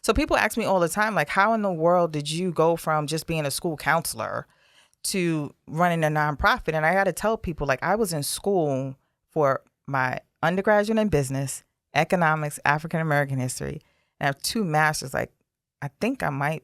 So people ask me all the time, like, how in the world did you go from just being a school counselor to running a nonprofit? And I got to tell people, like, I was in school for my undergraduate in business, economics, African American history, and I have 2 masters. Like, I think I might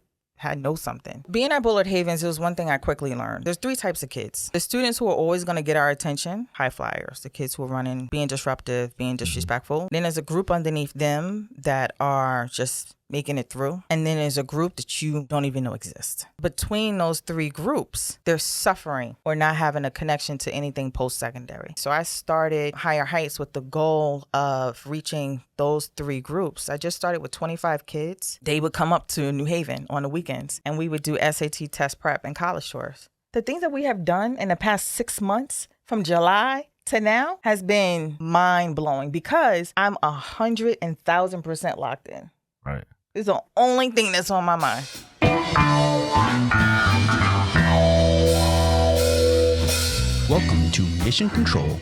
know something. Being at Bullard Havens, it was one thing I quickly learned. There's 3 types of kids. The students who are always going to get our attention, high flyers, the kids who are running, being disruptive, being disrespectful. Then there's a group underneath them that are just making it through. And then there's a group that you don't even know exists. Between those 3 groups, they're suffering or not having a connection to anything post-secondary. So I started Higher Heights with the goal of reaching those 3 groups. I just started with 25 kids. They would come up to New Haven on the weekends, and we would do SAT test prep and college tours. The things that we have done in the past 6 months from July to now has been mind-blowing because I'm 100,000% locked in. Right. It's the only thing that's on my mind. Welcome to Mission Control.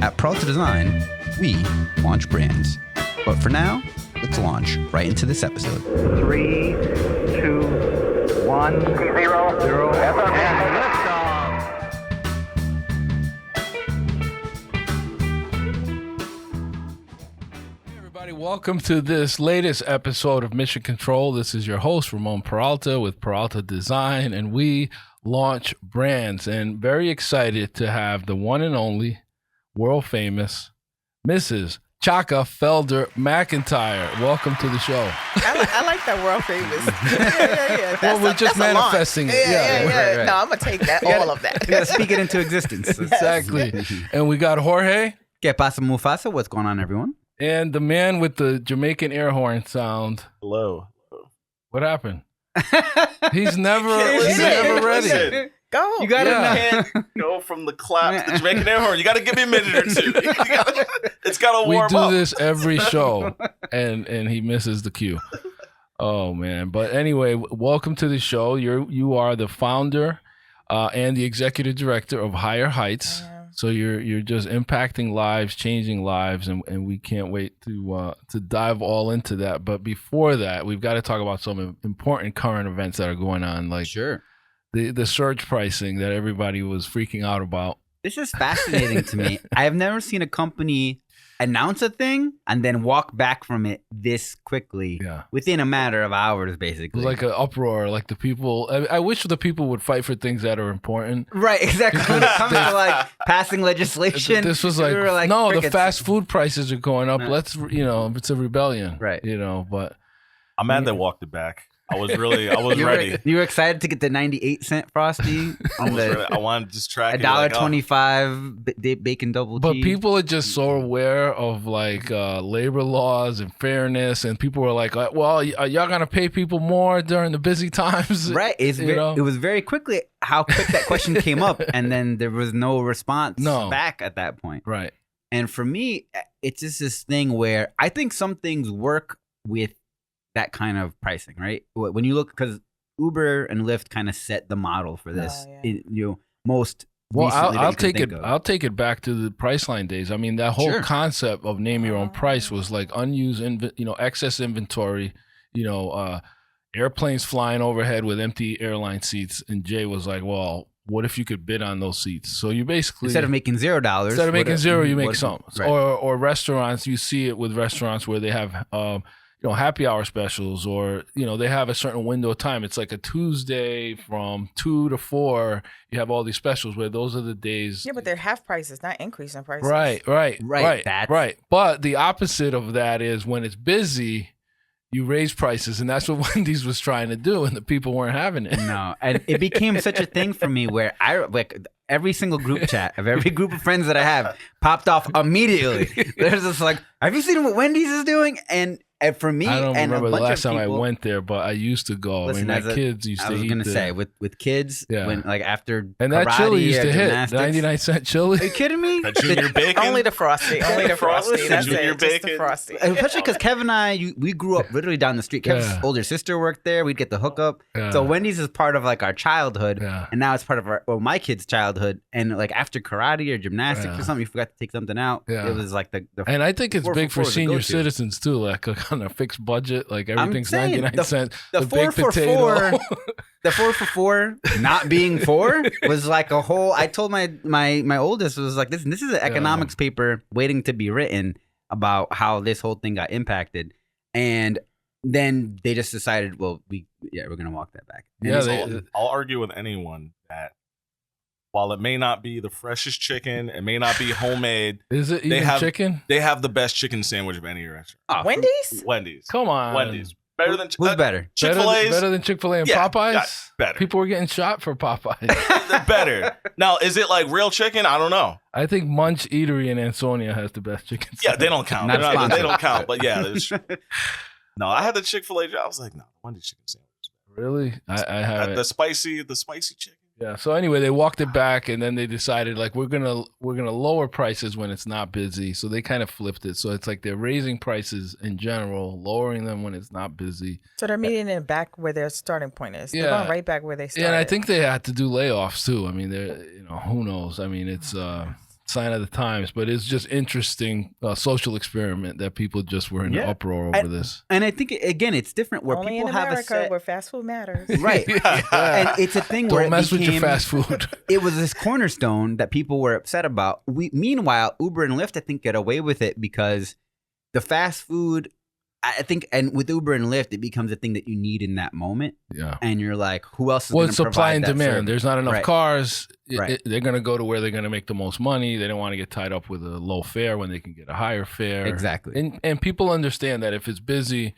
At Peralta Design, we launch brands. But for now, let's launch right into this episode. 3, 2, 1, 0, and liftoff. Welcome to this latest episode of Mission Control. This is your host, Ramon Peralta with Peralta Design, and we launch brands. And very excited to have the one and only, world famous, Mrs. Chaka Felder-McEntire. Welcome to the show. I like that world famous. Yeah. Well, we're just manifesting it. Yeah. Right. No, I'm going to take that, all of that. You gotta speak it into existence. Exactly. And we got Jorge. Que pasa, Mufasa? What's going on, everyone? And the man with the Jamaican air horn sound. Hello. What happened? He's never ready. Go. You gotta You can't go from the clap to the Jamaican air horn. You got to give me a minute or two. It's got to warm up. We do this every show, and he misses the cue. Oh man! But anyway, welcome to the show. You are the founder and the executive director of Higher Heights. So you're just impacting lives, changing lives, and we can't wait to dive all into that. But before that, we've got to talk about some important current events that are going on, like Sure. the surge pricing that everybody was freaking out about. This is fascinating to me. I have never seen a company announce a thing and then walk back from it this quickly within a matter of hours, basically. It was like an uproar. Like the people, I wish the people would fight for things that are important. Right, exactly. When it comes to like passing legislation, This was like, no, the fast food prices are going up. Let's, it's a rebellion. Right. But I'm mad they walked it back. I was ready. You were excited to get the 98-cent Frosty. I wanted to just track $1.25 bacon double cheese. But people are just so aware of like labor laws and fairness, and people were like, well, y'all gonna pay people more during the busy times? Right. It was very quickly how quick that question came up, and then there was no response back at that point. Right. And for me, it's just this thing where I think some things work with that kind of pricing, right? When you look, because Uber and Lyft kind of set the model for this. I'll take it back to the Priceline days. I mean, that whole concept of name your own price was like unused, excess inventory. Airplanes flying overhead with empty airline seats, and Jay was like, "Well, what if you could bid on those seats?" So you basically instead of making $0, you make some. Right. Or restaurants, you see it with restaurants where they have happy hour specials, or they have a certain window of time. It's like a Tuesday from 2 to 4. You have all these specials where those are the days. Yeah, but they're half prices, not increasing prices. Right. Right. But the opposite of that is when it's busy, you raise prices, and that's what Wendy's was trying to do, and the people weren't having it. No, and it became such a thing for me where every single group chat of every group of friends that I have popped off immediately. There's this like, have you seen what Wendy's is doing? And And for me, I don't and remember a the bunch last of time I people, went there, but I used to go. Listen, I mean, as my a- kids used I to was eat gonna there. say with kids, Yeah. when like after And that karate chili used or to hit. gymnastics. 99-cent chili. Are you kidding me? That junior bacon. Only the frosty. Only the frosty. Listen, That's junior it. Just the bacon. frosty. Especially because Kev and I, we grew up literally down the street. Kev's Yeah. older sister worked there. We'd get the hookup. Yeah. So Wendy's is part of like our childhood, Yeah. and now it's part of my kids' childhood. And like after karate or gymnastics Yeah. or something, you forgot to take something out. Yeah. It was like the And I think it's 4 big for for 4 is a senior go-to. citizens too, like on a fixed budget. Like everything's saying, 99 cents. the The 4 big for potato. 4 the 4 for 4 not being 4 was like a whole. I told my oldest was like, this is an economics paper waiting to be written about how this whole thing got impacted, and then they just decided, well, we're gonna walk that back. And Yeah, it's I'll argue with anyone that while it may not be the freshest chicken, it may not be homemade, Is it They even have- chicken? they have the best chicken sandwich of any restaurant. oh, Wendy's? Wendy's. Come on. Wendy's. Better than who's better? Chick-fil-A's. Better than Chick-fil-A and Yeah, Popeyes? yeah, better. People were getting shot for Popeyes. Better. Now, is it like real chicken? I don't know. I think Munch Eatery in Ansonia has the best chicken. Yeah, they don't count. Not They're not- they sponsored. don't count. But yeah, no, I had the Chick-fil-A. I was like, no, Wendy's chicken sandwich. Really? I have The spicy chicken. Yeah. So anyway, they walked it back, and then they decided like we're gonna lower prices when it's not busy. So they kind of flipped it. So it's like they're raising prices in general, lowering them when it's not busy. So they're meeting it back where their starting point is. They're Yeah. going right back where they started. Yeah, and I think they had to do layoffs too. I mean, they're who knows? I mean, it's sign of the times, but it's just interesting social experiment that people just were in an Yeah. uproar over this. And I think again, it's different where only people in have America a set. where fast food matters. Right. And it's a thing where Don't it mess with your became- fast food. It was this cornerstone that people were upset about. Meanwhile, Uber and Lyft, I think, get away with it because the fast food, I think, and with Uber and Lyft, it becomes a thing that you need in that moment. Yeah. And you're like, who else is Well, going it's to supply provide and that demand. service? There's not enough Right. cars. Right. They're going to go to where they're going to make the most money. They don't want to get tied up with a low fare when they can get a higher fare. Exactly. And people understand that if it's busy,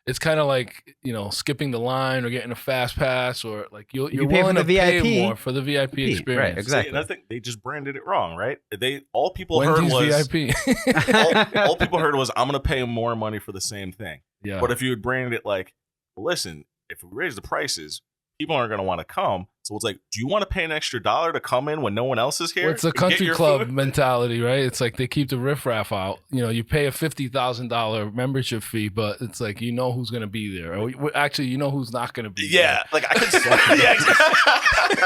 it's kind of like skipping the line or getting a fast pass, or like you're You pay for willing the to pay VIP. more for the VIP experience. Right, exactly. And I think they just branded it wrong, right? All people Wendy's heard was VIP. all people heard was I'm going to pay more money for the same thing. Yeah. But if you had branded it like, well, listen, if we raise the prices, people aren't going to want to come. So it's like, do you want to pay an extra $1 to come in when no one else is here? Well, it's a and get country your club food? mentality, right? It's like they keep the riffraff out. You pay a $50,000 membership fee, but it's like who's going to be there. Or actually, who's not going to be there. Yeah, like I could. Yeah, exactly.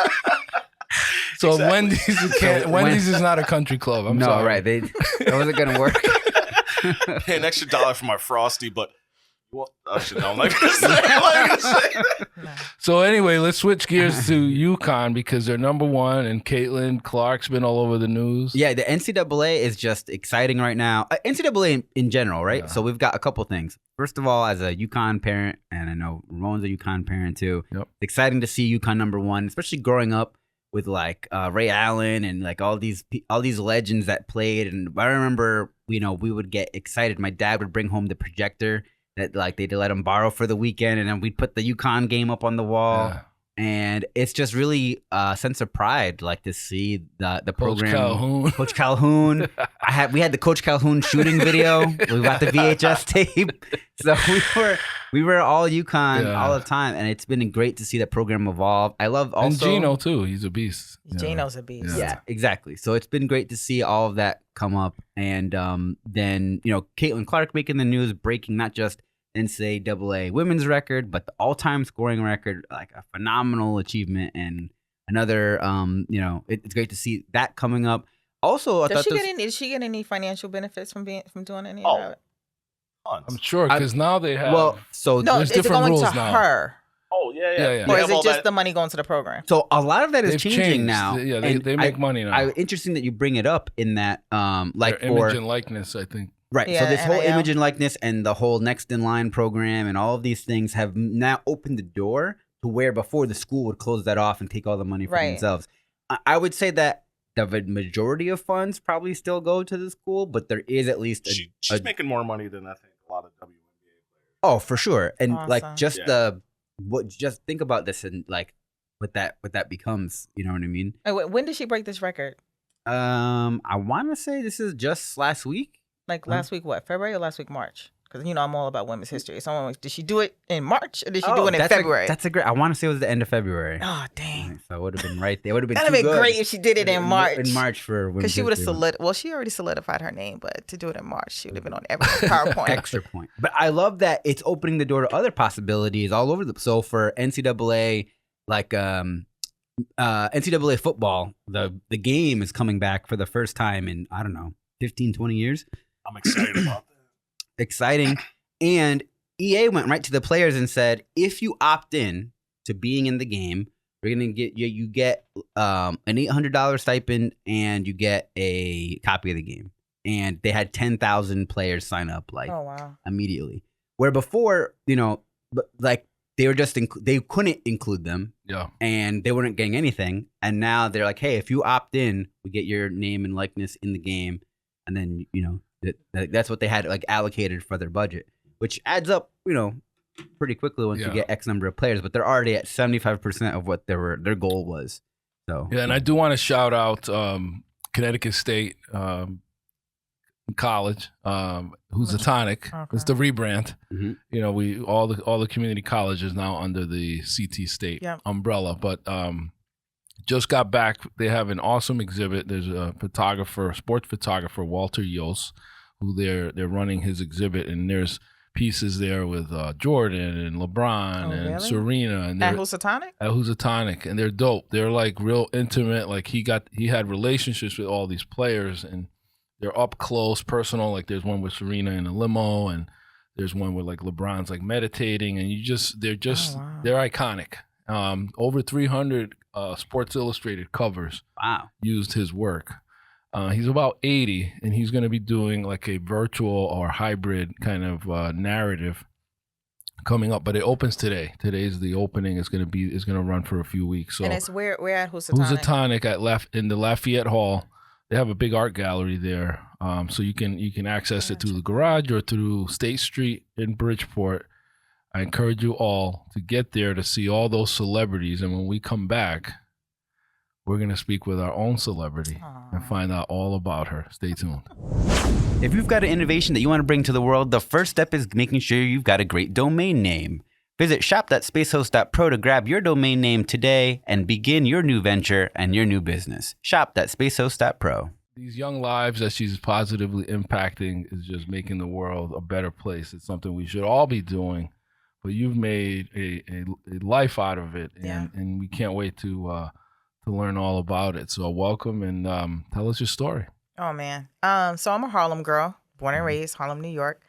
So Exactly. Wendy's is not a country club. I'm no, sorry. right. That wasn't going to work. Pay an extra $1 for my Frosty, but well, actually, no, I'm not gonna say. I'm not gonna say. So anyway, let's switch gears to UConn because they're number one, and Caitlin Clark's been all over the news. Yeah, the NCAA is just exciting right now. NCAA in general, right? Yeah. So we've got a couple things. First of all, as a UConn parent, and I know Ramon's a UConn parent too, Yep. it's exciting to see UConn number one, especially growing up with like Ray Allen and like all these legends that played. And I remember, we would get excited. My dad would bring home the projector that like they'd let him borrow for the weekend, and then we'd put the UConn game up on the wall. Yeah. And it's just really a sense of pride, like to see the Coach program. Calhoun. Coach Calhoun. We had the Coach Calhoun shooting video. We got the VHS tape. So we were all UConn Yeah. all the time, and it's been great to see that program evolve. I love also And Gino too. He's a beast. Gino's a beast. Yeah, exactly. So it's been great to see all of that come up, and then Caitlin Clark making the news, breaking not just NCAA women's record, but the all-time scoring record, like a phenomenal achievement, and another. It's great to see that coming up. Also, Did she get any financial benefits from doing any Oh. of that? Tons. I'm sure because now they have. Well, so No, there's is it different going to rules now. her, Oh yeah. Yeah. They or have is it all just that- the money going to the program? So a lot of that is They've changing changed. now. Yeah, And they make money now. Interesting that you bring it up in that, like Their for image and likeness, I think. right. Yeah, So this whole NIL. image and likeness and the whole Next in Line program and all of these things have now opened the door to where before the school would close that off and take all the money for Right. themselves. I would say that the majority of funds probably still go to the school, but there is at least She's making more money than I think a lot of WNBA players. oh, for sure. And like Awesome. just Yeah. just think about this and like what that becomes. You know what I mean? Hey, when did she break this record? I want to say this is just last week. Like last week, what? February or last week, March? Because, I'm all about women's history. Someone was, did she do it in March or did she do it in February? That's a great. I want to say it was the end of February. Oh, dang. Right, so it would have been right there. It would have been That'd too have been good. great if she did it in March. In March for women's Because she would have history. well, she already solidified her name, but to do it in March, she would have been on every PowerPoint. Extra point. But I love that it's opening the door to other possibilities all over so for NCAA, like NCAA football, the game is coming back for the first time in, I don't know, 15, 20 years. I'm excited about that. Exciting. And EA went right to the players and said, if you opt in to being in the game, we're going to get you get an $800 stipend and you get a copy of the game. And they had 10,000 players sign up Oh, wow. immediately. Where before, like they were just they couldn't include them. Yeah. And they weren't getting anything. And now they're like, hey, if you opt in, we get your name and likeness in the game. And then, that's what they had like allocated for their budget, which adds up, pretty quickly once you get X number of players. But they're already at 75% of what their goal was. So yeah, and I do want to shout out Connecticut State College, who's a tonic. Okay. It's the rebrand. Mhm. We all the community colleges now under the CT State umbrella. But just got back. They have an awesome exhibit. There's a sports photographer, Walter Yost, who they're running his exhibit, and there's pieces there with Jordan and LeBron and really? Serena and At Housatonic? At Housatonic, and they're dope. They're like real intimate. Like he had relationships with all these players, and they're up close, personal. Like there's one with Serena in a limo, and there's one with like LeBron's like meditating, and they're iconic. Over 300 Sports Illustrated covers. Wow. Used his work. He's about 80, and he's going to be doing like a virtual or hybrid kind of narrative coming up. But it opens today. Today's the opening. It's going to run for a few weeks. So And it's where at Housatonic? Housatonic in the Lafayette Hall. They have a big art gallery there, so you can access it through the garage or through State Street in Bridgeport. I encourage you all to get there to see all those celebrities, and when we come back, we're going to speak with our own celebrity and find out all about her. Stay tuned. If you've got an innovation that you want to bring to the world, the first step is making sure you've got a great domain name. Visit shop.spacehost.pro to grab your domain name today and begin your new venture and your new business. Shop.spacehost.pro. These young lives that she's positively impacting is just making the world a better place. It's something we should all be doing, but you've made a life out of it, and we can't wait to learn all about it. So welcome, and tell us your story. Oh, man. So I'm a Harlem girl, born and raised, Harlem, New York.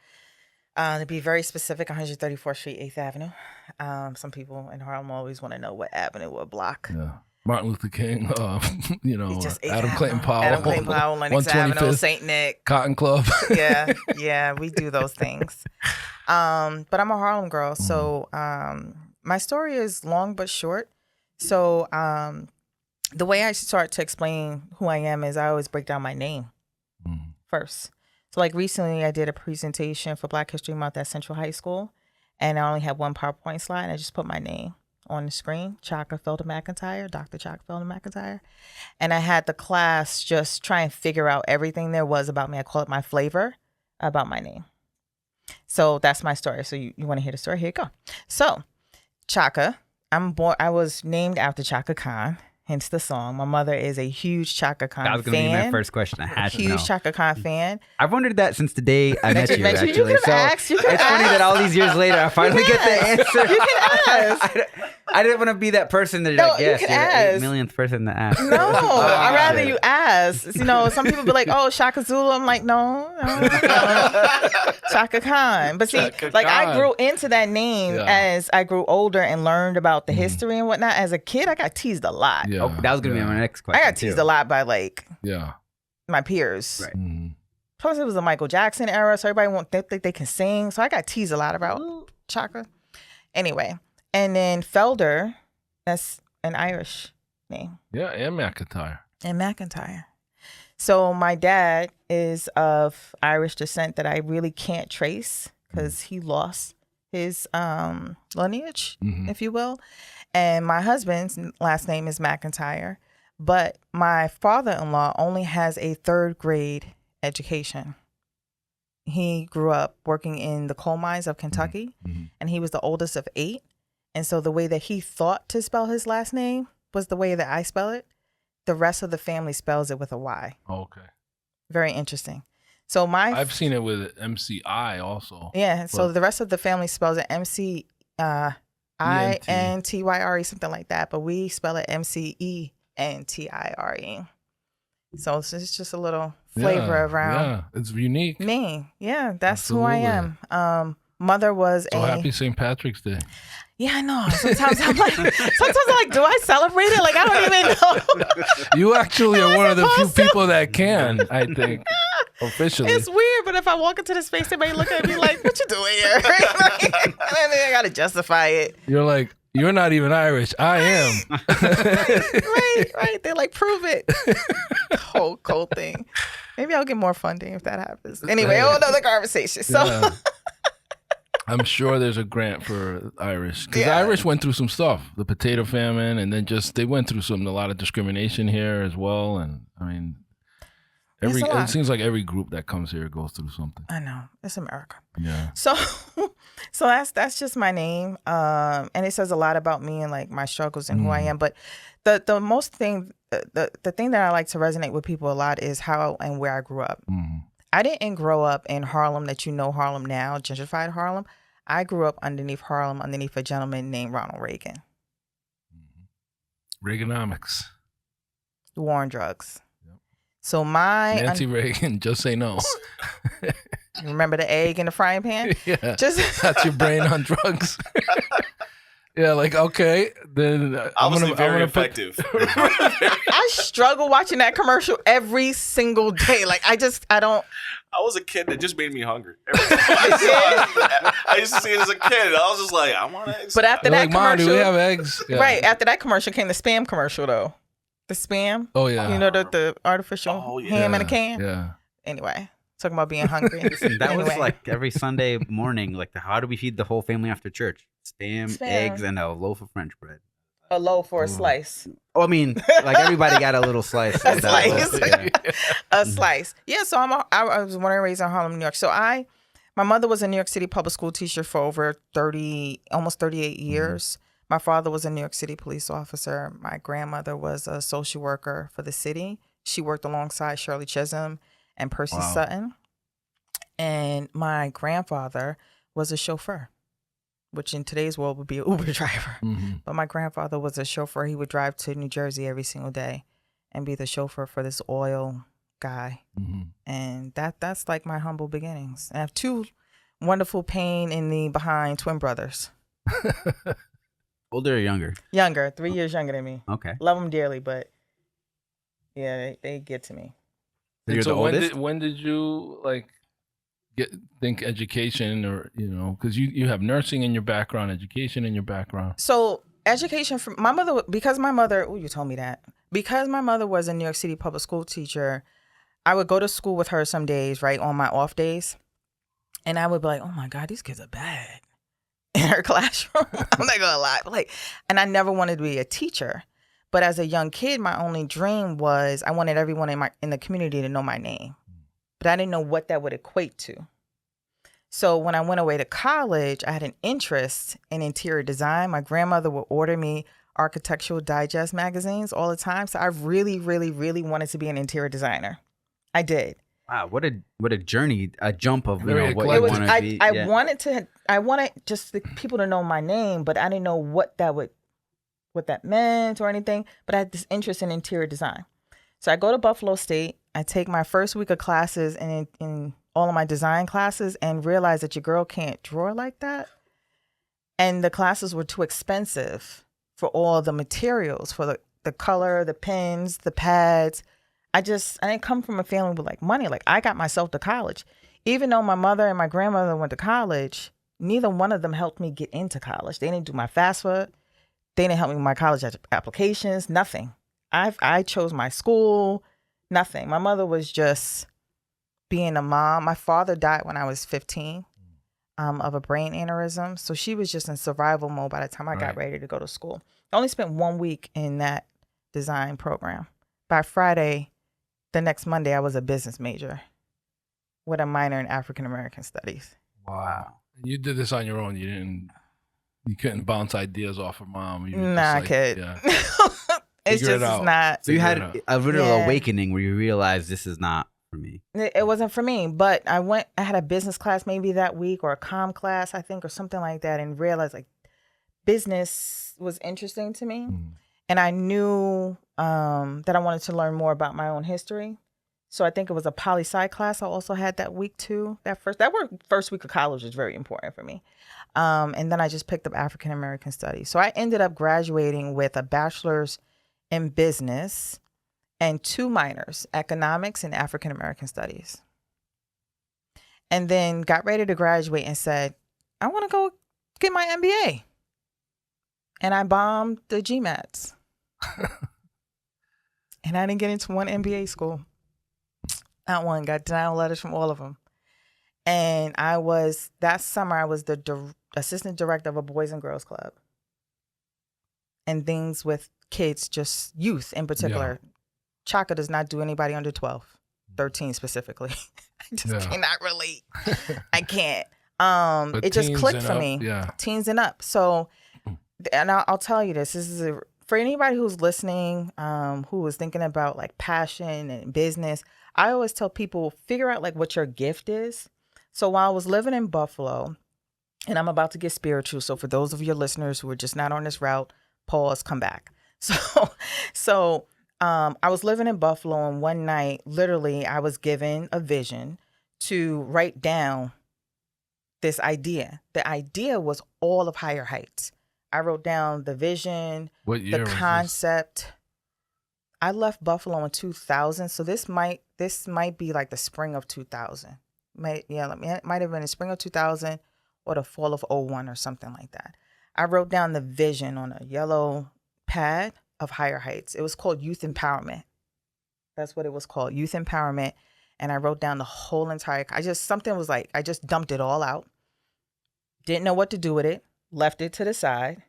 To be very specific, 134th Street, 8th Avenue. Some people in Harlem always want to know what avenue, what block. Yeah. Martin Luther King, Just 8th Adam Clayton Avenue. Powell. Adam Clayton Powell, Lennox Avenue, 125th, St. Nick. Cotton Club. Yeah, we do those things. But I'm a Harlem girl. So my story is long but short. So the way I start to explain who I am is I always break down my name first. So like recently I did a presentation for Black History Month at Central High School, and I only had one PowerPoint slide, and I just put my name on the screen, Chaka Felder-McEntire, Dr. Chaka Felder-McEntire. And I had the class just try and figure out everything there was about me. I call it my flavor about my name. So that's my story. So you want to hear the story? Here you go. So Chaka, I was named after Chaka Khan, hence the song. My mother is a huge Chaka Khan fan. That was going to be my first question. I had to know. Huge Chaka Khan fan. I've wondered that since the day I met you, actually. You could have asked. It's funny that all these years later, I finally get the answer. You can ask. I didn't want to be that person that No, like, yes, you you're can the ask. 8 millionth person to ask. No, I'd rather shit. you ask. Some people be like, oh, Shaka Zulu. I'm like, no. Chaka Khan. But see, Chaka I Khan. grew into that name as I grew older and learned about the history and whatnot. As a kid, I got teased a lot. Yeah. Oh, that was going to be my next question. I got teased a lot by my peers. Right. Mhm. Plus, it was the Michael Jackson era, so everybody think they can sing. So I got teased a lot about Chaka. Anyway, and then Felder, that's an Irish name. Yeah, and McEntire. And McEntire. So my dad is of Irish descent that I really can't trace because he lost his lineage, if you will. And my husband's last name is McEntire, but my father-in-law only has a 3rd grade education. he grew up working in the coal mines of Kentucky, and he was the oldest of 8. And so the way that he thought to spell his last name was the way that I spell it. The rest of the family spells it with a Y. Okay. Very interesting. So I've seen it with MCI also. Yeah. So the rest of the family spells it MCINTYRE, something like that. But we spell it MCENTIRE. So it's just a little flavor around. Yeah, it's unique. Me. Yeah, that's who I am. Mother was happy St. Patrick's Day. Yeah, I know. Sometimes I'm like, do I celebrate it? Like, I don't even know. You actually are one of the few people that can, I think, officially. It's weird, but if I walk into the space, they may look at me like, what you doing here? Like, and then I got to justify it. You're like, you're not even Irish. I am. Right. They're like, prove it. Whole thing. Maybe I'll get more funding if that happens. Anyway, another conversation. So. Yeah. I'm sure there's a grant for Irish because Irish went through some stuff, the potato famine, and then they went through a lot of discrimination here as well. And I mean, it seems like every group that comes here goes through something. I know, it's America. Yeah. So that's just my name, and it says a lot about me and like my struggles and who I am. But the thing that I like to resonate with people a lot is how and where I grew up. I didn't grow up in Harlem that you know Harlem now, gentrified Harlem. I grew up underneath Harlem, underneath a gentleman named Ronald Reagan. Reaganomics. The war on drugs. Yep. So Nancy Reagan, just say no. You remember the egg in the frying pan? Yeah. That's your brain on drugs. Yeah, like, okay, then I'm very effective. I struggle watching that commercial every single day. Like, I don't. I was a kid that just made me hungry. Every time I used to see it as a kid. And I was just like, I want eggs. But after that commercial, do we have eggs? Yeah. Right, after that commercial came the spam commercial, though. The spam. Oh, yeah. You know, the artificial ham in a can? Yeah. Anyway. Talking about being hungry. That was like every Sunday morning, like how do we feed the whole family after church? Spam, eggs, and a loaf of French bread. A loaf or a slice. Oh, I mean, like everybody got a little slice. A slice. A slice. Yeah, so I was born and raised in Harlem, New York. So my mother was a New York City public school teacher for over almost 38 years. My father was a New York City police officer. My grandmother was a social worker for the city. She worked alongside Shirley Chisholm and Percy Sutton. And my grandfather was a chauffeur, which in today's world would be an Uber driver. But my grandfather was a chauffeur. He would drive to New Jersey every single day and be the chauffeur for this oil guy. And that's like my humble beginnings. And I have 2 wonderful pain in the behind twin brothers. Older or younger? Younger, 3 years younger than me. Okay. Love them dearly, but yeah, they get to me. So you're the oldest? When did you think education, or because you have nursing in your background, education in your background? So education from my mother, because my mother was a New York City public school teacher. I would go to school with her some days, right, on my off days, and I would be like, oh my God, these kids are bad in her classroom. I'm not gonna lie, and I never wanted to be a teacher. But as a young kid, my only dream was I wanted everyone in the community to know my name. But I didn't know what that would equate to. So when I went away to college, I had an interest in interior design. My grandmother would order me Architectural Digest magazines all the time. So I really, really, really wanted to be an interior designer. I did. Wow, what a journey, a jump of what you eclectic. want to be. I wanted just the people to know my name, but I didn't know what that meant or anything. But I had this interest in interior design. So I go to Buffalo State. I take my first week of classes in all of my design classes and realize that your girl can't draw like that. And the classes were too expensive for all the materials, for the color, the pens, the pads. I didn't come from a family with money. I got myself to college. Even though my mother and my grandmother went to college, neither one of them helped me get into college. They didn't do my FAFSA. They didn't help me with my college applications, nothing. I chose my school, nothing. My mother was just being a mom. My father died when I was 15 of a brain aneurysm. So she was just in survival mode by the time I got ready to go to school. I only spent 1 week in that design program. By Friday, the next Monday, I was a business major. with a minor in African American studies. Wow. You did this on your own. You couldn't bounce ideas off of mom. You were Nah, just I like, could. yeah. It's Figure it just out. it's not. So you Figure had it a literal Yeah. awakening where you realized this is not for me. It wasn't for me, but I had a business class maybe that week or a comm class, I think, or something like that, and realized like business was interesting to me. And I knew that I wanted to learn more about my own history. So I think it was a poli-sci class I also had that week too. That first week of college was very important for me. And then I just picked up African American studies. So I ended up graduating with a bachelor's in business and 2 minors, economics and African American studies. And then got ready to graduate and said, I want to go get my MBA. And I bombed the GMATs. And I didn't get into one MBA school. Not one. Got denial letters from all of them. And that summer, I was the assistant director of a Boys and Girls Club. And things with kids, just youth in particular. Yeah. Chaka does not do anybody under 12, 13 specifically. I just cannot relate. I can't. It just clicked for me. Yeah. Teens and up. So, and I'll tell you this is for anybody who's listening, who is thinking about like passion and business. I always tell people, figure out like what your gift is. So while I was living in Buffalo, and I'm about to get spiritual. So for those of your listeners who are just not on this route, pause, come back. So I was living in Buffalo, and one night, literally, I was given a vision to write down this idea. The idea was all of Higher Heights. I wrote down the vision, the concept. I left Buffalo in 2000, so this might be like the spring of 2000. It might have been the spring of 2000 or the fall of 01 or something like that. I wrote down the vision on a yellow pad of Higher Heights. It was called Youth Empowerment. That's what it was called, Youth Empowerment. And I wrote down the whole entire, I just dumped it all out. Didn't know what to do with it. Left it to the side.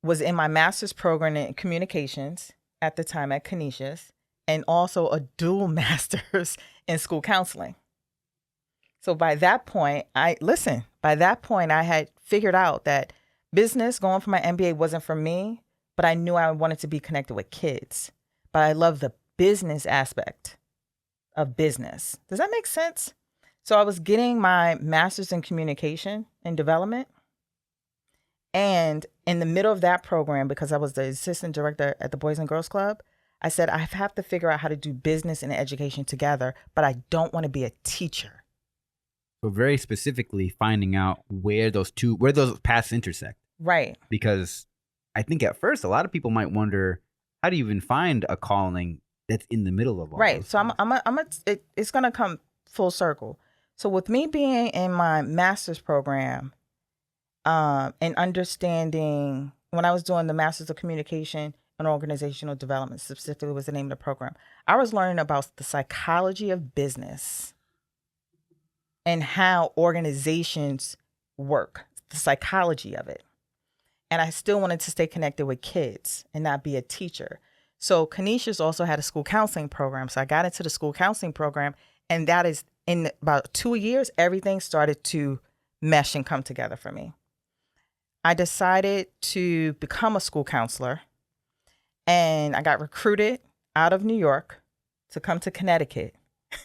Was in my master's program in communications at the time at Canisius, and also a dual master's in school counseling. So by that point, I had figured out that business, going for my MBA, wasn't for me, but I knew I wanted to be connected with kids. But I love the business aspect of business. Does that make sense? So I was getting my master's in communication and development. And in the middle of that program, because I was the assistant director at the Boys and Girls Club, I said, I have to figure out how to do business and education together, but I don't want to be a teacher. So very specifically finding out where those paths intersect. Right. Because I think at first, a lot of people might wonder, how do you even find a calling that's in the middle of all right. Those So it's going to come full circle. So with me being in my master's program, and understanding, when I was doing the Masters of Communication and Organizational Development, specifically was the name of the program, I was learning about the psychology of business and how organizations work, the psychology of it. And I still wanted to stay connected with kids and not be a teacher. So Canisius also had a school counseling program. So I got into the school counseling program, and that is, in about 2 years, everything started to mesh and come together for me. I decided to become a school counselor, and I got recruited out of New York to come to Connecticut.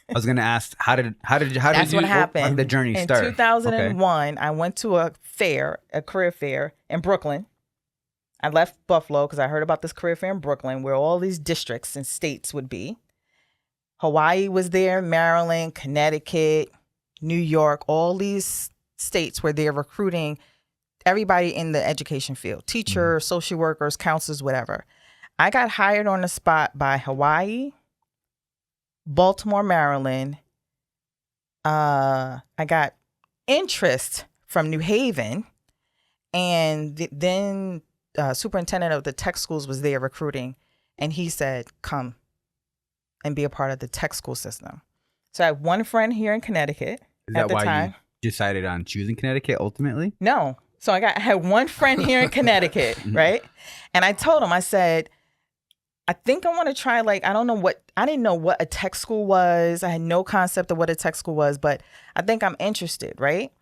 I was going to ask, how did what happened. The journey start? In 2001, okay. I went to a career fair in Brooklyn. I left Buffalo because I heard about this career fair in Brooklyn where all these districts and states would be. Hawaii was there, Maryland, Connecticut, New York, all these states where they're recruiting everybody in the education field, teachers, social workers, counselors, whatever. I got hired on the spot by Hawaii, Baltimore, Maryland. I got interest from New Haven, and then superintendent of the tech schools was there recruiting, and he said, come and be a part of the tech school system. So I had one friend here in Connecticut at the time. Is that why you decided on choosing Connecticut ultimately? No. So I had one friend here in Connecticut, right? And I told him, I said, I think I want to try, like, I didn't know what a tech school was. I had no concept of what a tech school was, but I think I'm interested, right?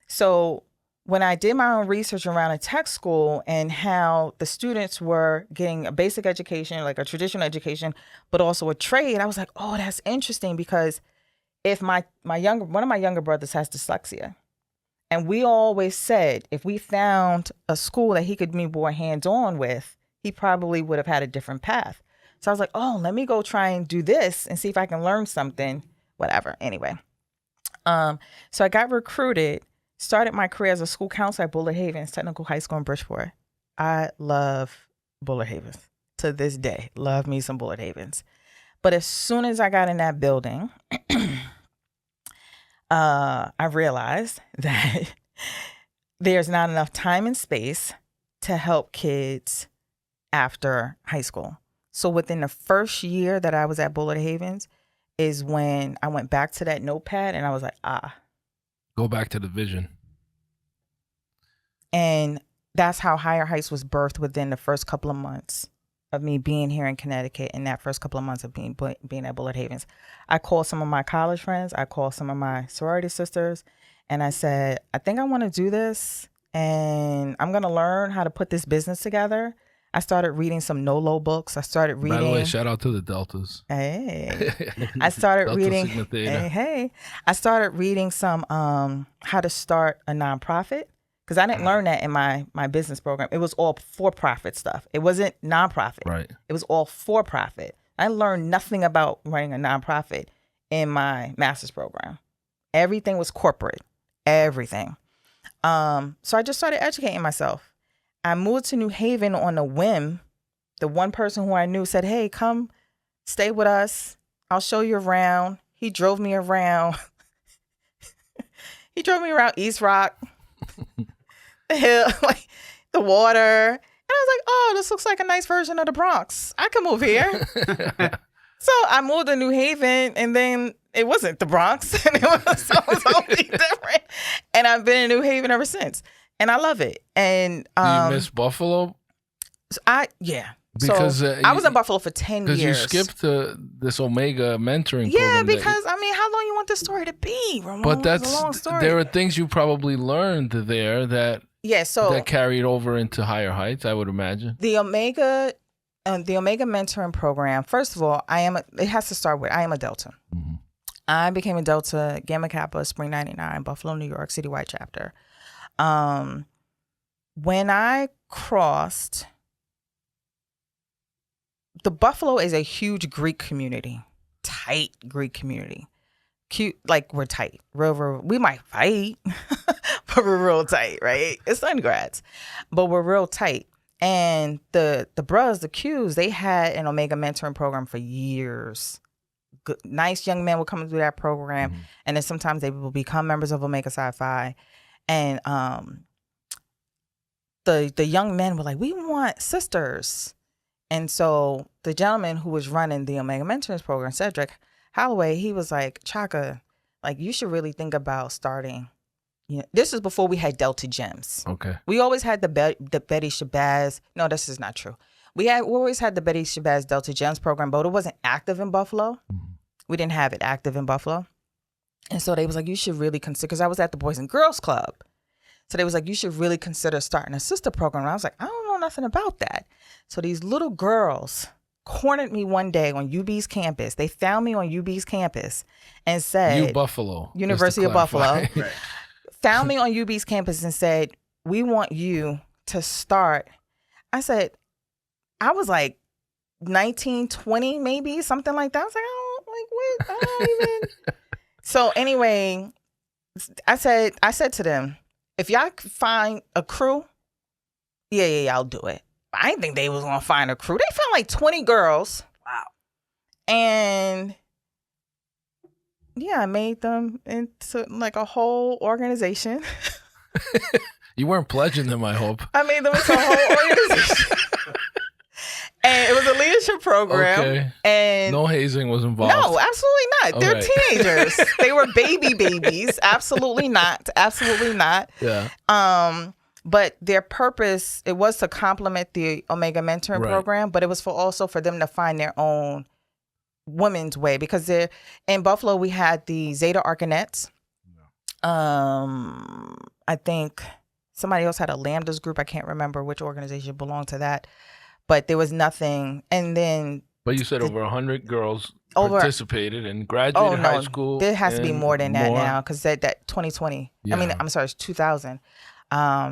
So when I did my own research around a tech school and how the students were getting a basic education, like a traditional education, but also a trade, I was like, oh, that's interesting, because if one of my younger brothers has dyslexia, and we always said if we found a school that he could be more hands-on with, he probably would have had a different path. So I was like, oh, let me go try and do this and see if I can learn something, whatever. Anyway, so I got recruited, started my career as a school counselor at Bullard Havens Technical High School in Bridgeport. I love Bullard Havens to this day. Love me some Bullard Havens. But as soon as I got in that building, I realized that there's not enough time and space to help kids after high school. So within the first year that I was at Bullard Havens is when I went back to that notepad and I was like, Go back to the vision. And that's how Higher Heights was birthed within the first couple of months of me being here in Connecticut, in that first couple of months of being at Bullard Havens. I called some of my college friends. I called some of my sorority sisters. And I said, I think I want to do this. And I'm going to learn how to put this business together. I started reading some NOLO books. I started reading. By the way, shout out to the Deltas. Hey. I started Delta reading. Sigma Theta. Hey. I started reading some how to start a nonprofit. Because I didn't learn that in my business program. It was all for-profit stuff. It wasn't nonprofit. Right. It was all for-profit. I learned nothing about running a nonprofit in my master's program. Everything was corporate. Everything. So I just started educating myself. I moved to New Haven on a whim. The one person who I knew said, hey, come stay with us. I'll show you around. He drove me around. He drove me around East Rock. The hill, like the water. And I was like, oh, this looks like a nice version of the Bronx. I can move here. So I moved to New Haven, and then it wasn't the Bronx. And it was totally different. And I've been in New Haven ever since. And I love it. And Do you miss Buffalo? Yeah. Because so I was in Buffalo for 10 years. Because you skipped this Omega mentoring program. Yeah, because I mean, how long you want this story to be, Ramon? But It's a long story. there are things you probably learned there that carried over into Higher Heights, I would imagine. The Omega mentoring program. First of all, it has to start with I am a Delta. Mm-hmm. I became a Delta Gamma Kappa Spring 99 Buffalo, New York citywide chapter. When I crossed, the Buffalo is a huge Greek community, tight Greek community. Cute, like we're tight. Real, we might fight, but we're real tight, right? It's undergrads, but we're real tight. And the bros, the Qs, they had an Omega mentoring program for years. Good, nice young men would come through that program, mm-hmm. and then sometimes they will become members of Omega Psi Phi. And the young men were like, we want sisters. And so the gentleman who was running the Omega Mentors program, Cedric Holloway, he was like, Chaka, like you should really think about starting. You know, this is before we had Delta Gems. Okay. We always had the Betty Shabazz. No, this is not true. We always had the Betty Shabazz Delta Gems program, but it wasn't active in Buffalo. Mm-hmm. We didn't have it active in Buffalo. And so they was like, you should really consider, because I was at the Boys and Girls Club. So they was like, you should really consider starting a sister program. And I was like, I don't know nothing about that. So these little girls cornered me one day on UB's campus. They found me on UB's campus and said, Buffalo. University of Buffalo. Right. Found me on UB's campus and said, we want you to start. I said, I was like 19, 20, maybe, something like that. I was like, I don't even. So anyway, I said to them, if y'all find a crew, yeah, I'll do it. I didn't think they was gonna find a crew. They found like 20 girls. Wow. And yeah, I made them into like a whole organization. You weren't pledging them, I hope. I made them into a whole organization. And it was a leadership program. Okay. And no hazing was involved. No, absolutely not. They're teenagers. They were babies. Absolutely not. Absolutely not. Yeah. But their purpose, it was to complement the Omega Mentoring Right. Program, but it was also for them to find their own women's way, because they're in Buffalo. We had the Zeta Arcanettes. I think somebody else had a Lambdas group. I can't remember which organization belonged to that, but there was nothing. And then But you said over 100 girls Over- participated and graduated high school. there has to be and more than that more. now, because that 2020. I mean, Yeah. I'm sorry, it's 2000.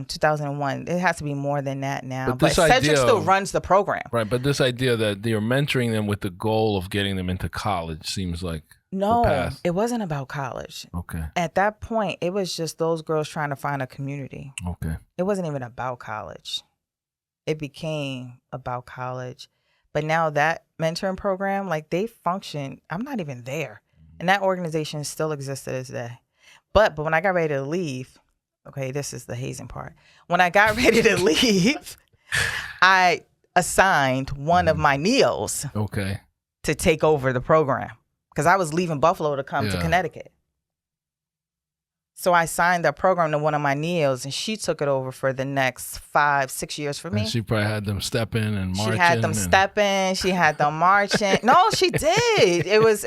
2001. It has to be more than that now. But But this Cedric idea still of- runs the program. Right, but this idea that you're mentoring them with the goal of getting them into college seems like No, path. it wasn't about college. okay. At that point, it was just those girls trying to find a community. Okay. It wasn't even about college. It became about college. But now that mentoring program, like, they function. I'm not even there. And that organization still exists to this day. But when I got ready to leave, okay, this is the hazing part. When I got ready to leave, I assigned one of my NEOs Okay. to take over the program, because I was leaving Buffalo to come to Yeah. Connecticut. So I signed that program to one of my NEOs, and she took it over for the next 5-6 years for me. And she probably had them stepping and marching. She had them and- stepping. She had them marching. No, she did. It was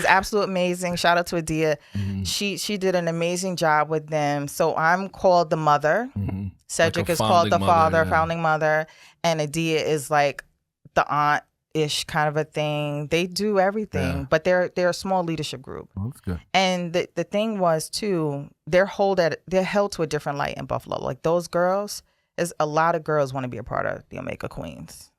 absolutely amazing. Shout out to Adia. Mhm. She did an amazing job with them. So I'm called the mother. Mhm. Cedric Like a is called the founding mother, father, yeah. founding mother, and Adia is like the aunt-ish kind of a thing. They do everything, Yeah. but they're a small leadership group. Well, that's good. And the thing was too, they're held to a different light in Buffalo. Like, those girls, is a lot of girls want to be a part of the Omega Queens.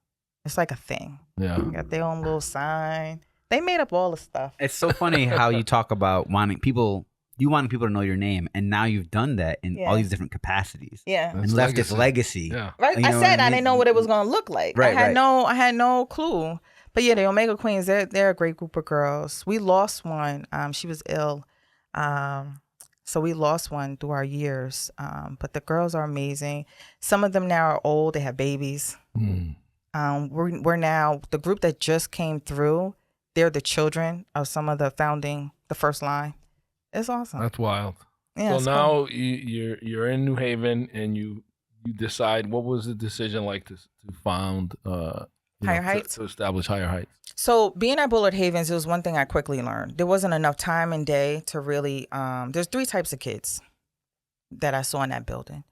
It's like a thing. Yeah. They got their own little sign. They made up all the stuff. It's so funny how you talk about wanting people to know your name, and now you've done that in all Yeah. these different capacities Yeah. That's and left its legacy. Yeah. Right. You I know said what I I mean? didn't know what it was gonna look like. Right, I had no clue. But yeah, the Omega Queens, they're a great group of girls. We lost one. She was ill. So we lost one through our years. But the girls are amazing. Some of them now are old. They have babies. Mm. We're now the group that just came through. They're the children of some of the first line. It's awesome. That's wild. Yeah, so it's now cool. you're in New Haven, and you decide. What was the decision like to found Higher Heights? to establish Higher Heights? So being at Bullard Havens, it was one thing I quickly learned. There wasn't enough time and day to really. There's 3 types of kids that I saw in that building.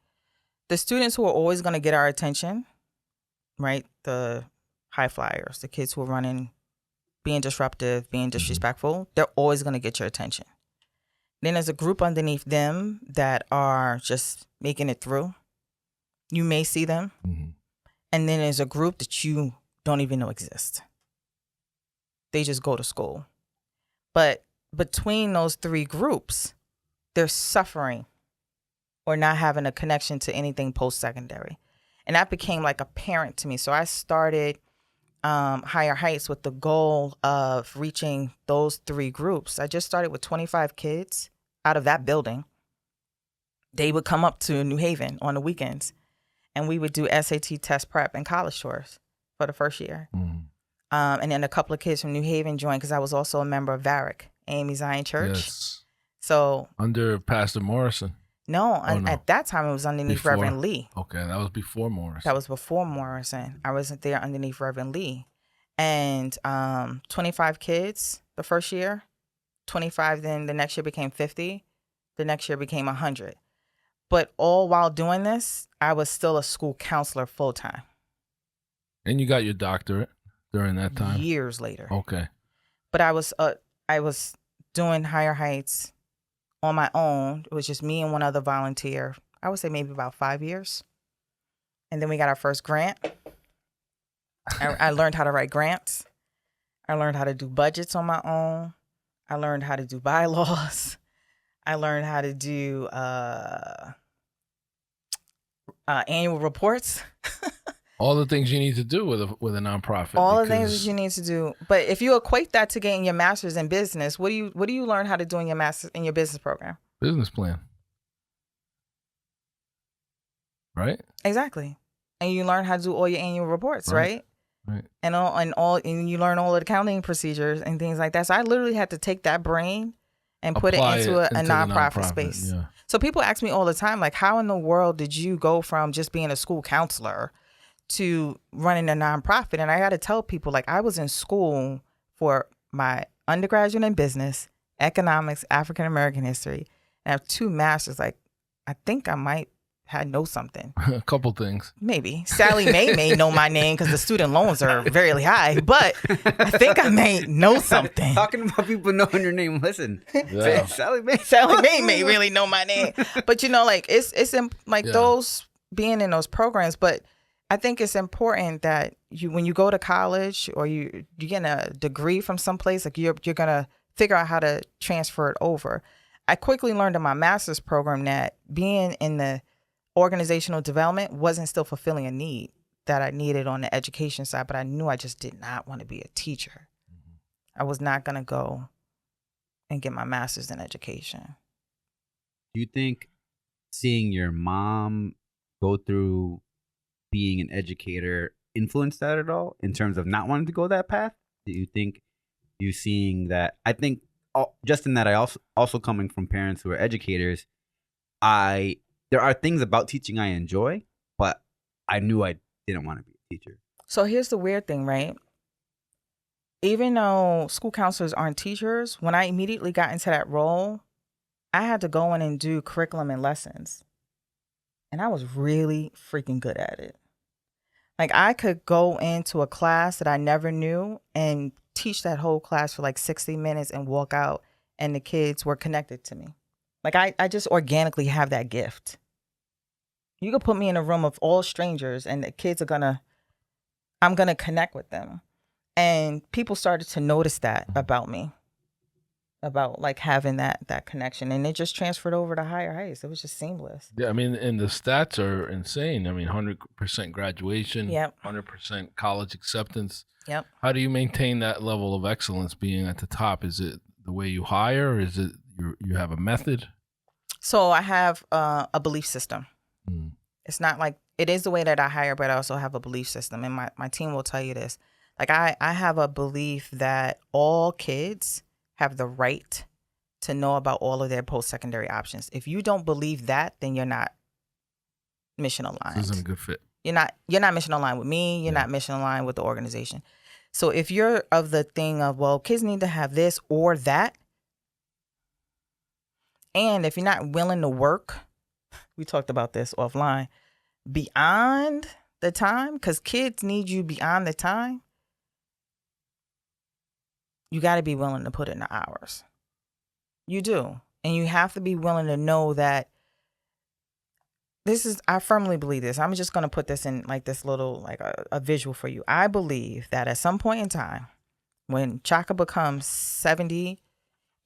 The students who are always going to get our attention, right? The high flyers, the kids who are running, being disruptive, being disrespectful. They're always going to get your attention. Then there's a group underneath them that are just making it through. You may see them. Mm-hmm. And then there's a group that you don't even know exist. They just go to school. But between those 3 groups, they're suffering or not having a connection to anything post-secondary. And that became like apparent to me. So I started Higher Heights with the goal of reaching those 3 groups. I just started with 25 kids out of that building. They would come up to New Haven on the weekends, and we would do SAT test prep and college tours for the first year. Mm-hmm. And then a couple of kids from New Haven joined, because I was also a member of VARIC, Amy Zion Church. Yes. So Under Pastor Morrison. no, Oh, no. at that time it was underneath Before. Reverend Lee. Okay, that was before Morrison. That was before Morrison. I wasn't there underneath Reverend Lee. And 25 kids the first year, 25, then the next year became 50. The next year became 100. But all while doing this, I was still a school counselor full time. And you got your doctorate during that time? Years later. Okay. But I was doing Higher Heights on my own. It was just me and one other volunteer. I would say maybe about 5 years. And then we got our first grant. I learned how to write grants. I learned how to do budgets on my own. I learned how to do bylaws. I learned how to do annual reports. All the things you need to do with a nonprofit. All the things because- that you need to do. But if you equate that to getting your master's in business, what do you learn how to do in your master's in your business program? Business plan. Right? Exactly. And you learn how to do all your annual reports, right? Right. And you learn all of the accounting procedures and things like that. So I literally had to take that brain and put it Apply into it a into the nonprofit space. Yeah. So people ask me all the time, like, how in the world did you go from just being a school counselor to running a nonprofit? And I got to tell people, like, I was in school for my undergraduate in business, economics, African American history, and I have 2 masters. Like, I think I might know something. A couple things. Maybe Sally may know my name because the student loans are very high, but I think I may know something. Talking about people knowing your name. Listen, Yeah. Sally Mae. Sally may really know my name, but like it's like Yeah. those being in those programs. But I think it's important that when you go to college or you get a degree from someplace, like you're gonna figure out how to transfer it over. I quickly learned in my master's program that being in the organizational development wasn't still fulfilling a need that I needed on the education side, but I knew I just did not want to be a teacher. I was not going to go and get my master's in education. Do you think seeing your mom go through being an educator influenced that at all in terms of not wanting to go that path? Do you think you seeing that? I think just in that I also coming from parents who are educators, there are things about teaching I enjoy, but I knew I didn't want to be a teacher. So here's the weird thing, right? Even though school counselors aren't teachers, when I immediately got into that role, I had to go in and do curriculum and lessons. And I was really freaking good at it. Like, I could go into a class that I never knew and teach that whole class for like 60 minutes and walk out, and the kids were connected to me. Like, I just organically have that gift. You could put me in a room of all strangers and the kids I'm going to connect with them. And people started to notice that about me, about like having that connection. And it just transferred over to higher heights. It was just seamless. Yeah, I mean, and the stats are insane. I mean, 100% graduation, Yep. 100% college acceptance. Yep. How do you maintain that level of excellence being at the top? Is it the way you hire, or is it you have a method? So I have a belief system. Mm. It's not like it is the way that I hire, but I also have a belief system. And my team will tell you this. Like, I have a belief that all kids have the right to know about all of their post-secondary options. If you don't believe that, then you're not mission aligned. This isn't a good fit. You're not mission aligned with me. You're not mission aligned with the organization. So if you're of the thing of, well, kids need to have this or that, and if you're not willing to work, we talked about this offline, beyond the time, because kids need you beyond the time, you got to be willing to put in the hours. You do. And you have to be willing to know that I firmly believe this. I'm just going to put this in like this little, like a visual for you. I believe that at some point in time, when Chaka becomes 70,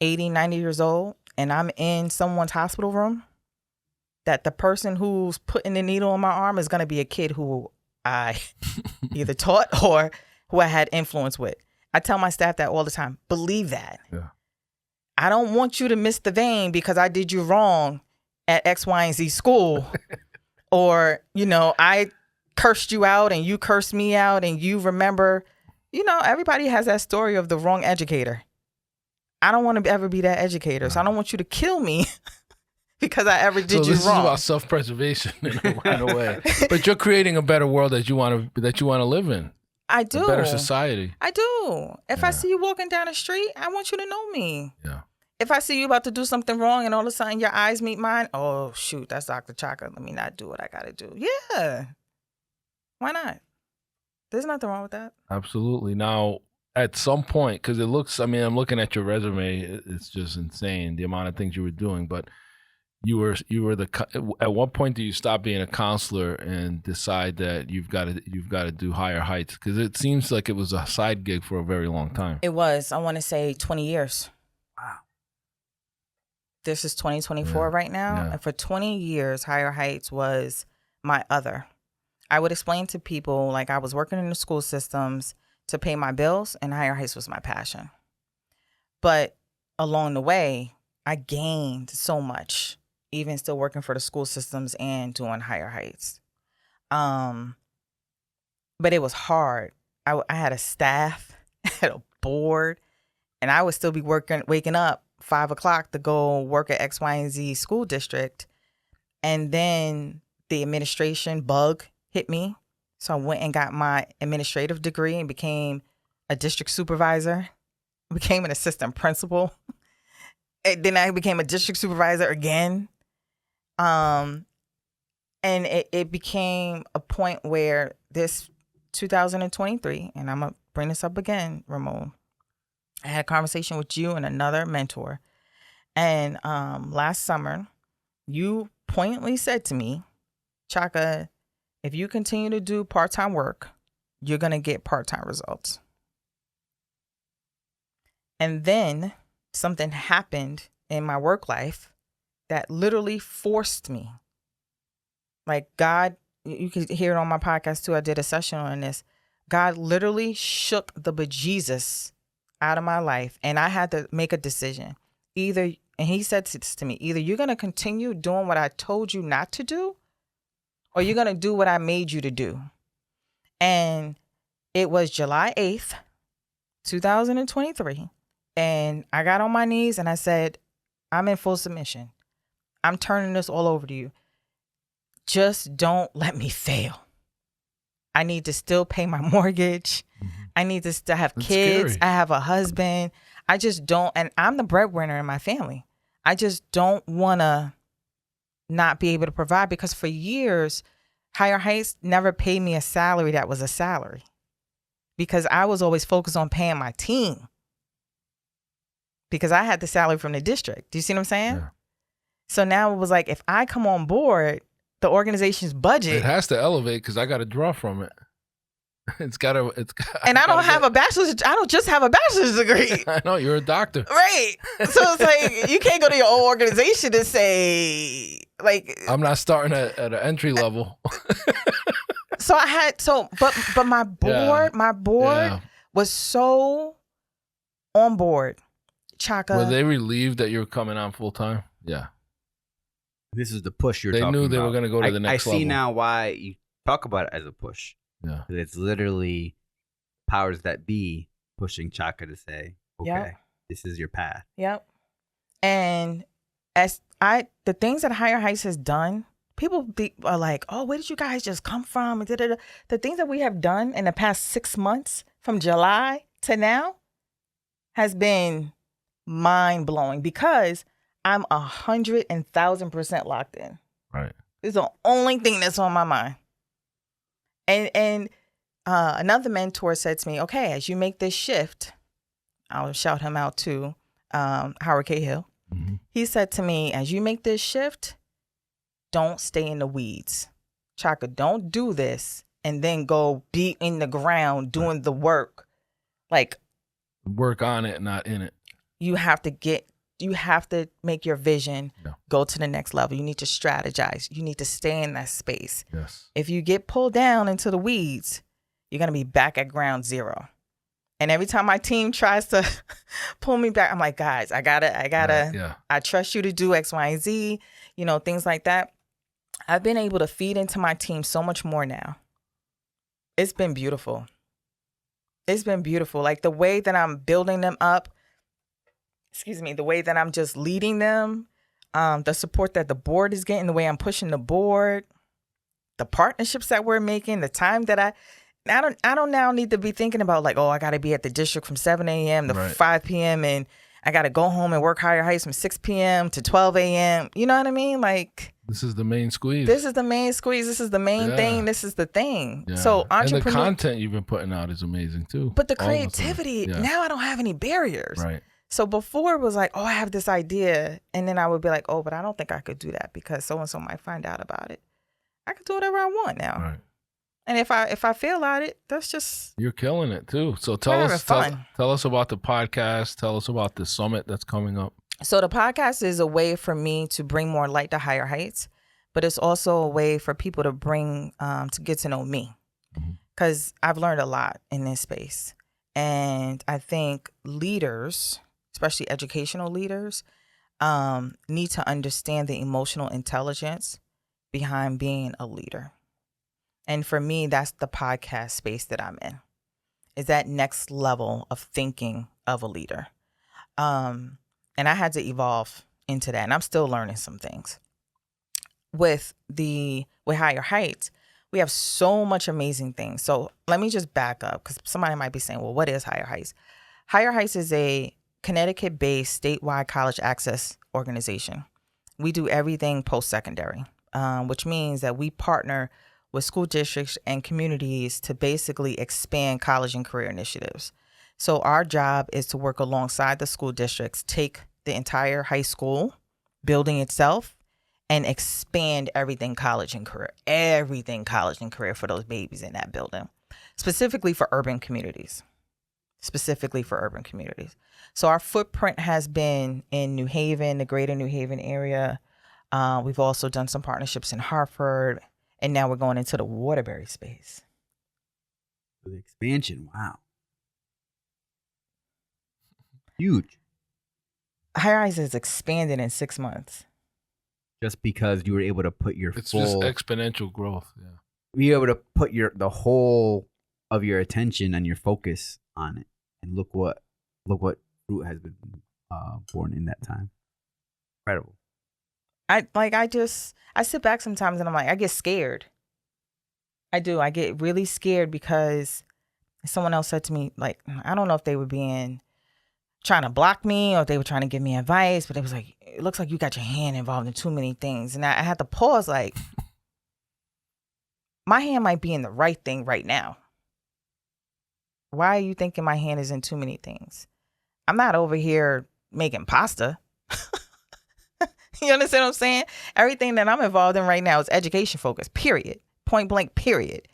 80, 90 years old, and I'm in someone's hospital room, that the person who's putting the needle in my arm is going to be a kid who I either taught or who I had influence with. I tell my staff that all the time. Believe that. Yeah. I don't want you to miss the vein because I did you wrong at X, Y, and Z school. Or, I cursed you out and you cursed me out and you remember, everybody has that story of the wrong educator. I don't want to ever be that educator. So I don't want you to kill me because I ever did you wrong. So this is about self-preservation in a way. But you're creating a better world that you want to live in. I do. A better society. I do. If I see you walking down the street, I want you to know me. Yeah. If I see you about to do something wrong and all of a sudden your eyes meet mine, oh, shoot, that's Dr. Chaka. Let me not do what I got to do. Yeah. Why not? There's nothing wrong with that. Absolutely. Now, at some point, because I'm looking at your resume, it's just insane, the amount of things you were doing, but you were at what point do you stop being a counselor and decide that you've got to do higher heights? Because it seems like it was a side gig for a very long time. It was, I want to say 20 years. Wow. This is 2024 right now. Yeah. And for 20 years, Higher Heights was my other. I would explain to people, like, I was working in the school systems to pay my bills, and Higher Heights was my passion. But along the way, I gained so much, even still working for the school systems and doing Higher Heights. But it was hard. I had a staff, I had a board, and I would still be waking up 5 o'clock to go work at X, Y, and Z school district. And then the administration bug hit me. So I went and got my administrative degree and became a district supervisor, became an assistant principal. And then I became a district supervisor again. And it became a point where this 2023, and I'm going to bring this up again, Ramon, I had a conversation with you and another mentor. And last summer, you poignantly said to me, Chaka, if you continue to do part-time work, you're going to get part-time results. And then something happened in my work life that literally forced me. Like God, you can hear it on my podcast too. I did a session on this. God literally shook the bejesus out of my life. And I had to make a decision. Either, and he said this to me, either you're going to continue doing what I told you not to do, or you're going to do what I made you to do. And it was July 8th, 2023. And I got on my knees and I said, I'm in full submission. I'm turning this all over to you. Just don't let me fail. I need to still pay my mortgage. I need to still have kids. Scary. I have a husband. I just don't. And I'm the breadwinner in my family. I just don't want to not be able to provide, because for years, Higher Heights never paid me a salary that was a salary, because I was always focused on paying my team, because I had the salary from the district. Do you see what I'm saying? Yeah. So now it was like, if I come on board, the organization's budget. It has to elevate because I got to draw from it. It's got to. And I don't have a bachelor's. I don't just have a bachelor's degree. I know you're a doctor. Right. So it's like, you can't go to your own organization and say, like, I'm not starting at an entry level. so I had, but my board was so on board. Chaka. Were they relieved that you were coming on full time? Yeah. This is the push you're They talking knew they about. were going to go to the next I level. see now why you talk about it as a push. Yeah. It's literally powers that be pushing Chaka to say, okay, Yep. this is your path. Yep. And the things that Higher Heights has done, people are like, oh, where did you guys just come from? The things that we have done in the past 6 months from July to now has been mind blowing, because I'm 100,000% locked in. Right. It's the only thing that's on my mind. And another mentor said to me, okay, as you make this shift, I'll shout him out too, Howard Cahill. Mm-hmm. He said to me, as you make this shift, don't stay in the weeds. Chaka, don't do this and then go be in the ground doing the work. Like, Work on it, not in it. you have to make your vision go to the next level. You need to strategize. You need to stay in that space. Yes. If you get pulled down into the weeds, you're going to be back at ground zero. And every time my team tries to pull me back, I'm like, guys, I trust you to do X, Y, and Z, things like that. I've been able to feed into my team so much more now. It's been beautiful. It's been beautiful. Like, the way that I'm building them up, the way that I'm just leading them, the support that the board is getting, the way I'm pushing the board, the partnerships that we're making, the time that I don't now need to be thinking about, like, oh, I got to be at the district from 7 a.m. to 5 p.m. and I got to go home and work Higher Heights from 6 p.m. to 12 a.m. You know what I mean? Like, this is the main squeeze. This is the main squeeze. This is the main thing. This is the thing. Yeah. So entrepreneur, and the content you've been putting out is amazing too. But the All of a sudden. creativity, now I don't have any barriers. Right. So before it was like, oh, I have this idea. And then I would be like, oh, but I don't think I could do that because so-and-so might find out about it. I could do whatever I want now. Right. And if I feel at it, that's just... You're killing it too. So tell us about the podcast. Tell us about the summit that's coming up. So the podcast is a way for me to bring more light to Higher Heights, but it's also a way for people to to get to know me, because I've learned a lot in this space. And I think leaders, especially educational leaders, need to understand the emotional intelligence behind being a leader. And for me, that's the podcast space that I'm in, is that next level of thinking of a leader. And I had to evolve into that. And I'm still learning some things. With Higher Heights, we have so much amazing things. So let me just back up, because somebody might be saying, well, what is Higher Heights? Higher Heights is a Connecticut-based statewide college access organization. We do everything post-secondary, which means that we partner with school districts and communities to basically expand college and career initiatives. So our job is to work alongside the school districts, take the entire high school building itself, and expand everything college and career for those babies in that building, specifically for urban communities. So our footprint has been in New Haven, the greater New Haven area. We've also done some partnerships in Hartford, and now we're going into the Waterbury space. The expansion, wow. Huge. Higher Heights has expanded in 6 months. Just because you were able to put your It's full... just exponential growth, yeah. You were able to put the whole of your attention and your focus on it. And look what fruit has been born in that time. Incredible. I sit back sometimes and I'm like, I get scared. I do. I get really scared because someone else said to me, like, I don't know if they were trying to block me or if they were trying to give me advice, but it was like, it looks like you got your hand involved in too many things. And I had to pause, like, my hand might be in the right thing right now. Why are you thinking my hand is in too many things? I'm not over here making pasta. You understand what I'm saying? Everything that I'm involved in right now is education focused, period. Point blank, period.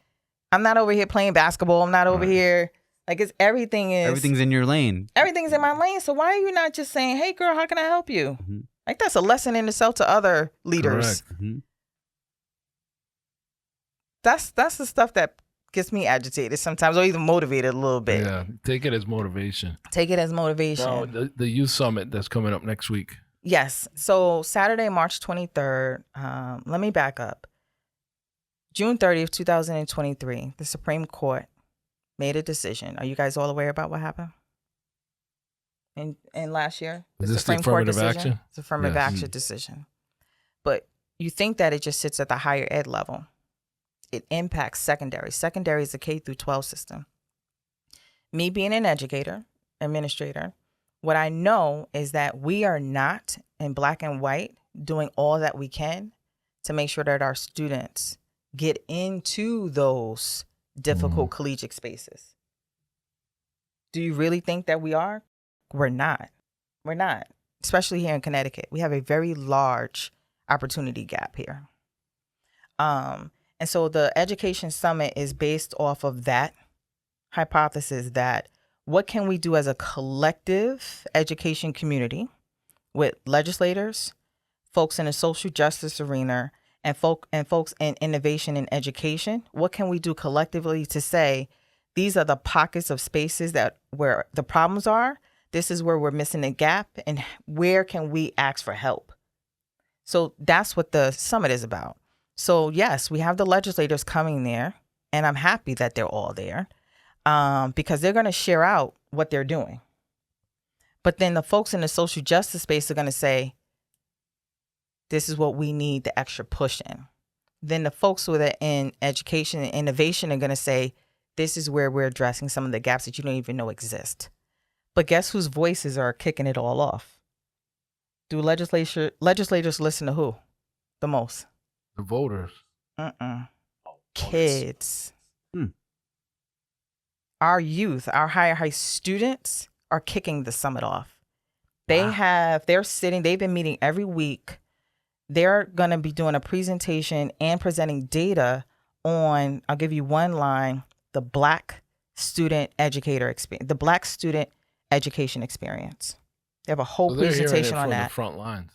I'm not over here playing basketball. I'm not over here. Like, everything's in your lane. Everything's in my lane. So why are you not just saying, hey, girl, how can I help you? Mm-hmm. Like, that's a lesson in itself to other leaders. Mm-hmm. That's the stuff that gets me agitated sometimes, or even motivated a little bit. Yeah, take it as motivation. Now, the youth summit that's coming up next week. Yes. So Saturday, March 23rd, let me back up. June 30th, 2023, the Supreme Court made a decision. Are you guys all aware about what happened in last year? Is this the affirmative action? It's affirmative action decision. But you think that it just sits at the higher ed level. It impacts secondary. Secondary is the K through 12 system. Me being an administrator, what I know is that we are not in black and white doing all that we can to make sure that our students get into those difficult collegiate spaces. Do you really think that we are? We're not. We're not. Especially here in Connecticut. We have a very large opportunity gap here. And so the Education Summit is based off of that hypothesis that what can we do as a collective education community with legislators, folks in the social justice arena, and folks in innovation and education? What can we do collectively to say these are the pockets of spaces where the problems are? This is where we're missing a gap, and where can we ask for help? So that's what the summit is about. So yes, we have the legislators coming there, and I'm happy that they're all there because they're going to share out what they're doing. But then the folks in the social justice space are going to say, this is what we need the extra push in. Then the folks who are in education and innovation are going to say, this is where we're addressing some of the gaps that you don't even know exist. But guess whose voices are kicking it all off? Do legislators listen to who the most? The voters. Kids. Our youth, our higher high students are kicking the summit off. They've been meeting every week. They're going to be doing a presentation and presenting data on, I'll give you one line, the Black student educator experience, the Black student education experience. They have a whole presentation on that. The front lines.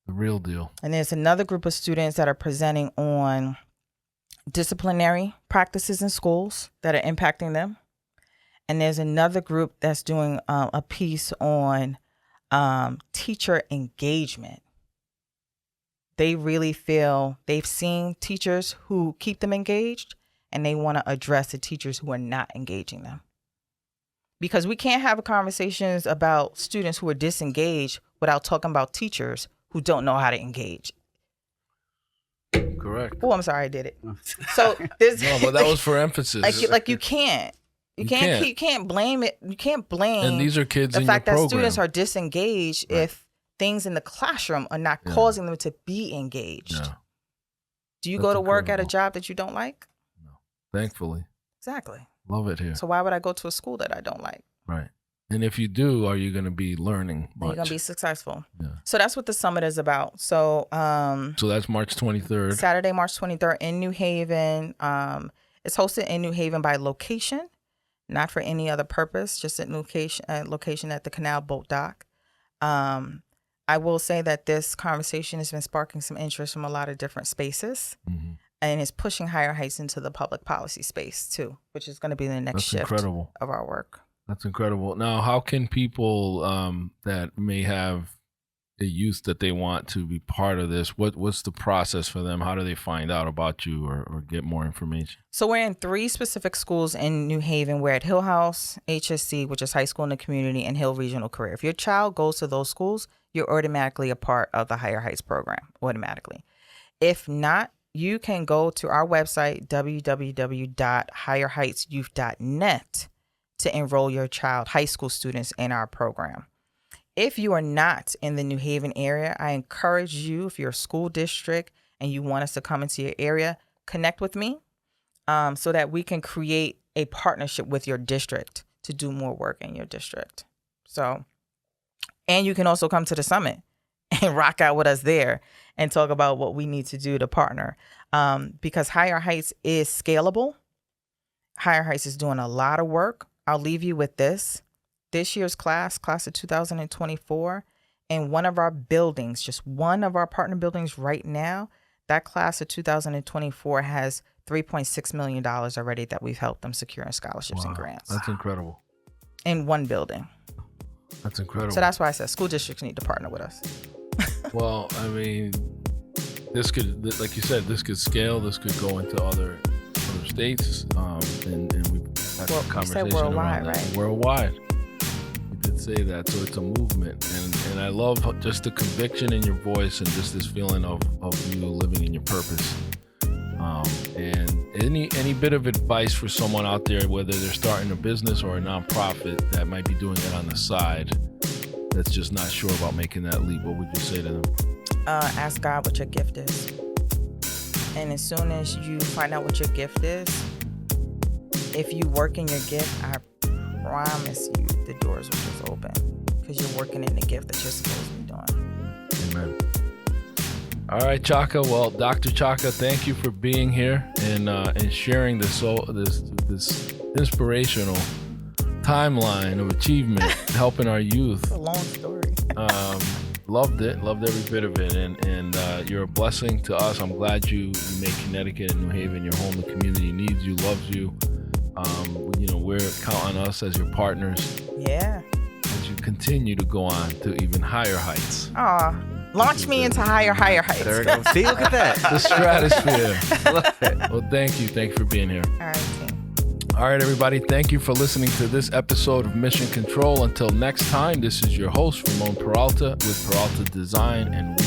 The real deal. And there's another group of students that are presenting on disciplinary practices in schools that are impacting them. And there's another group that's doing a piece on teacher engagement. They really feel they've seen teachers who keep them engaged, and they want to address the teachers who are not engaging them. Because we can't have conversations about students who are disengaged without talking about teachers who don't know how to engage. Correct. Oh, I'm sorry, I did it. So there's No, but that was for emphasis. you can't. You can't blame it. You can't blame And these are kids the in fact your that program. students are disengaged if things in the classroom are not causing them to be engaged. Yeah. Do you That's go to work at a incredible. job that you don't like? Thankfully. Exactly. Love it here. So why would I go to a school that I don't like? Right. And if you do, are you going to be learning much? You're gonna be successful. Yeah. So that's what the summit is about. So So that's March 23rd. Saturday, March 23rd in New Haven. It's hosted in New Haven by location, not for any other purpose, just at location at the Canal Boat Dock. I will say that this conversation has been sparking some interest from a lot of different spaces, Mm-hmm. and it's pushing Higher Heights into the public policy space too, which is going to be the next That's shift incredible. of our work. That's incredible. Now, how can people that may have a youth that they want to be part of this, what's the process for them? How do they find out about you or get more information? So we're in 3 specific schools in New Haven. We're at Hill House, HSC, which is High School in the Community, and Hill Regional Career. If your child goes to those schools, you're automatically a part of the Higher Heights program, automatically. If not, you can go to our website, www.higherheightsyouth.net, to enroll your child, high school students, in our program. If you are not in the New Haven area, I encourage you, if you're a school district and you want us to come into your area, connect with me so that we can create a partnership with your district to do more work in your district. So, and you can also come to the summit and rock out with us there and talk about what we need to do to partner. Because Higher Heights is scalable. Higher Heights is doing a lot of work. I'll leave you with this. This year's class of 2024, in one of our buildings, just one of our partner buildings right now, that class of 2024 has $3.6 million already that we've helped them secure in scholarships and grants. That's incredible. In one building. That's incredible. So that's why I said school districts need to partner with us. Well, I mean, this could, like you said, this could scale. This could go into other states, and we've had a conversation worldwide, around that. right? Worldwide. You did say that, so it's a movement, and I love just the conviction in your voice and just this feeling of you living in your purpose. And any bit of advice for someone out there, whether they're starting a business or a nonprofit that might be doing it on the side, that's just not sure about making that leap, what would you say to them? Ask God what your gift is. And as soon as you find out what your gift is, if you work in your gift, I promise you the doors will just open because you're working in the gift that you're supposed to be doing. Amen. All right, Chaka. Well, Dr. Chaka, thank you for being here and sharing this inspirational timeline of achievement, helping our youth. It's a long story. Loved every bit of it, and you're a blessing to us. I'm glad you made Connecticut and New Haven your home. The community needs you, loves you. We're counting on us as your partners. Yeah. As you continue to go on to even higher heights. Launch me into higher heights. There we go. See, look at that. The stratosphere. Love it. Well, thank you. Thank you for being here. All right, team. All right, everybody. Thank you for listening to this episode of Mission Control. Until next time, this is your host, Ramon Peralta, with Peralta Design and